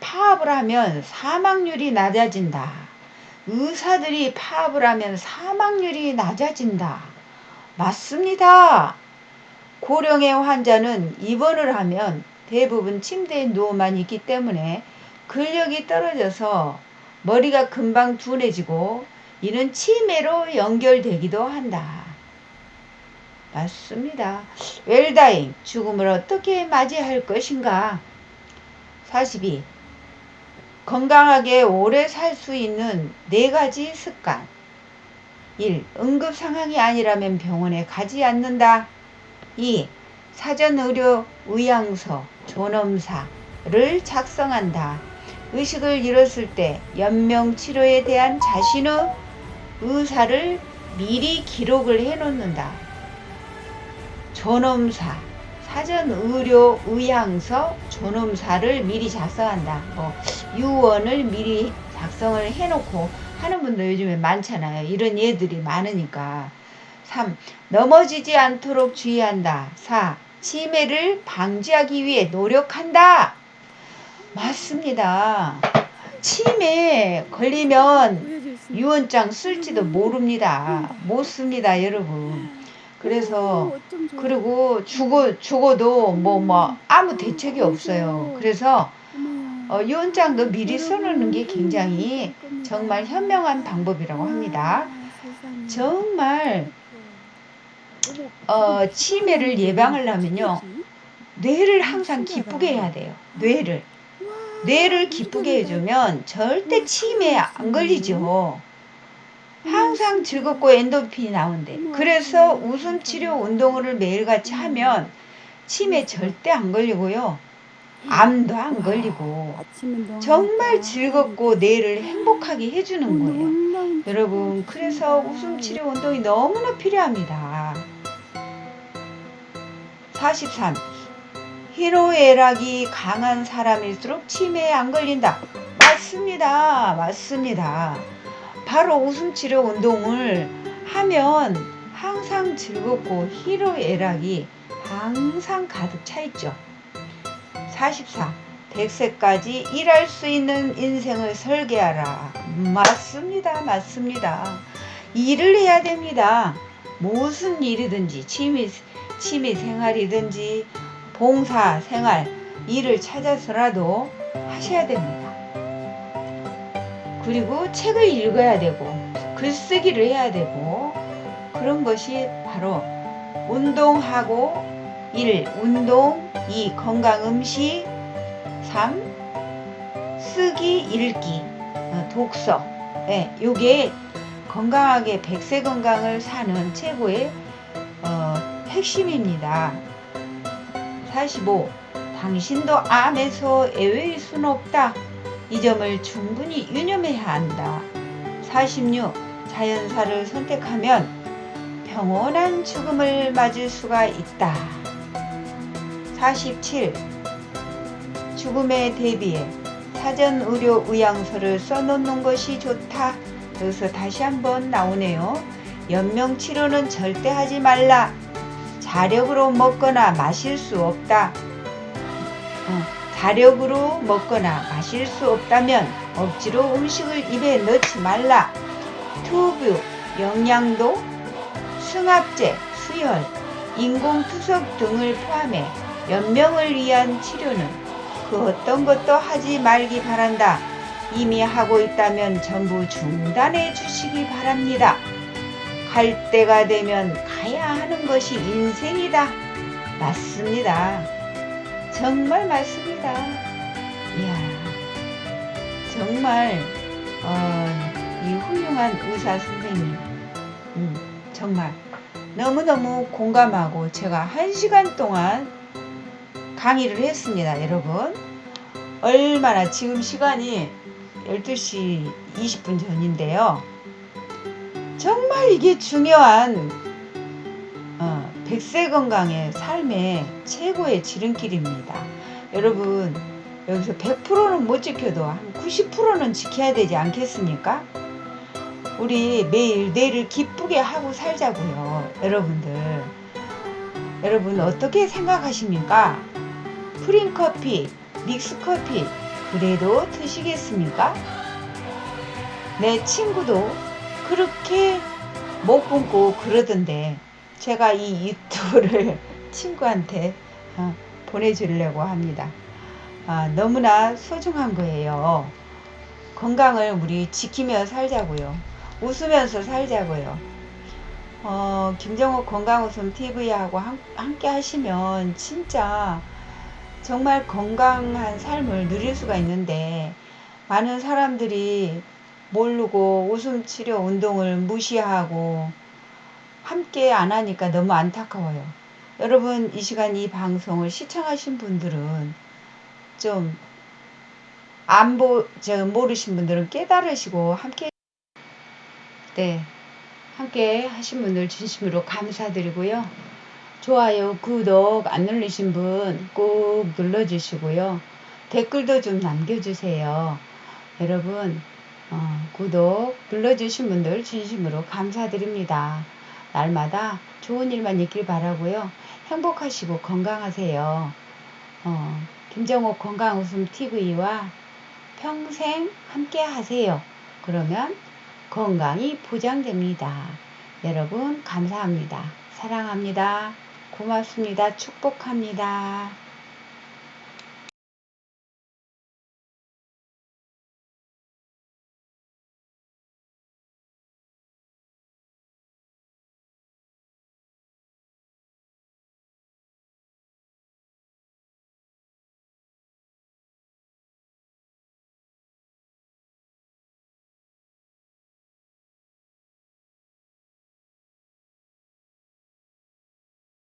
파업을 하면 사망률이 낮아진다. 의사들이 파업을 하면 사망률이 낮아진다. 맞습니다. 고령의 환자는 입원을 하면 대부분 침대에 누워만 있기 때문에 근력이 떨어져서 머리가 금방 둔해지고 이는 치매로 연결되기도 한다. 맞습니다. 웰다잉, 죽음을 어떻게 맞이할 것인가? 42. 건강하게 오래 살 수 있는 4가지 습관. 1. 응급 상황이 아니라면 병원에 가지 않는다. 2. 사전의료 의향서 존엄사를 작성한다. 의식을 잃었을 때 연명치료에 대한 자신의 의사를 미리 기록을 해놓는다. 존엄사, 사전의료 의향서 존엄사를 미리 작성한다. 유언을 미리 작성을 해놓고 하는 분도 요즘에 많잖아요. 이런 예들이 많으니까. 3. 넘어지지 않도록 주의한다. 4. 치매를 방지하기 위해 노력한다. 맞습니다. 치매 걸리면 유언장 쓸지도 모릅니다. 못 씁니다, 여러분. 그래서 그리고 죽어도 아무 대책이 없어요. 그래서 유언장도 미리 써놓는 게 굉장히 정말 현명한 방법이라고 합니다. 정말 치매를 예방하려면요, 뇌를 항상 기쁘게 해야 돼요. 뇌를 기쁘게 해주면 절대 치매에 안 걸리죠. 항상 즐겁고 엔도르핀이 나온대. 그래서 웃음치료 운동을 매일같이 하면 치매 절대 안 걸리고요. 암도 안 걸리고 정말 즐겁고 뇌를 행복하게 해주는 거예요. 여러분, 그래서 웃음치료 운동이 너무나 필요합니다. 43. 희로애락이 강한 사람일수록 치매에 안 걸린다. 맞습니다. 바로 웃음치료 운동을 하면 항상 즐겁고 희로애락이 항상 가득 차 있죠. 44. 100세까지 일할 수 있는 인생을 설계하라. 맞습니다. 일을 해야 됩니다. 무슨 일이든지 취미 생활이든지 봉사 생활, 일을 찾아서라도 하셔야 됩니다. 그리고 책을 읽어야 되고 글쓰기를 해야 되고 그런 것이 바로 운동하고 1. 운동 2. 건강 음식 3. 쓰기 읽기 독서 요게 건강하게 100세 건강을 사는 최고의 핵심입니다. 45. 당신도 암에서 예외일 수는 없다. 이 점을 충분히 유념해야 한다. 46. 자연사를 선택하면 평온한 죽음을 맞을 수가 있다. 47. 죽음에 대비해 사전의료 의향서를 써놓는 것이 좋다. 여기서 다시 한번 나오네요. 연명치료는 절대 하지 말라. 자력으로 먹거나 마실 수 없다. 자력으로 먹거나 마실 수 없다면 억지로 음식을 입에 넣지 말라. 투부, 영양도, 승합제, 수혈, 인공투석 등을 포함해 연명을 위한 치료는 그 어떤 것도 하지 말기 바란다. 이미 하고 있다면 전부 중단해 주시기 바랍니다. 갈 때가 되면 가야 하는 것이 인생이다. 맞습니다. 정말 맞습니다. 이야, 정말 이 훌륭한 의사 선생님 정말 너무너무 공감하고 제가 1시간 동안 강의를 했습니다. 여러분, 얼마나 지금 시간이 12시 20분 전인데요. 정말 이게 중요한 100세 건강의 삶의 최고의 지름길입니다. 여러분, 여기서 100%는 못 지켜도 한 90%는 지켜야 되지 않겠습니까? 우리 매일 뇌를 기쁘게 하고 살자고요. 여러분 어떻게 생각하십니까? 프린커피, 믹스커피 그래도 드시겠습니까? 내 친구도 그렇게 못 끊고 그러던데 제가 이 유튜브를 친구한테 보내주려고 합니다. 너무나 소중한 거예요. 건강을 우리 지키며 살자고요. 웃으면서 살자고요. 김정욱 건강웃음 TV하고 함께 하시면 진짜 정말 건강한 삶을 누릴 수가 있는데 많은 사람들이 모르고 웃음 치료 운동을 무시하고 함께 안 하니까 너무 안타까워요. 여러분, 이 시간 이 방송을 시청하신 분들은 좀 모르신 분들은 깨달으시고 네, 함께 하신 분들 진심으로 감사드리고요. 좋아요, 구독 안 누르신 분 꼭 눌러주시고요. 댓글도 좀 남겨주세요. 여러분, 구독 눌러주신 분들 진심으로 감사드립니다. 날마다 좋은 일만 있길 바라고요. 행복하시고 건강하세요. 김정옥 건강웃음TV와 평생 함께 하세요. 그러면 건강이 보장됩니다. 여러분 감사합니다. 사랑합니다. 고맙습니다. 축복합니다.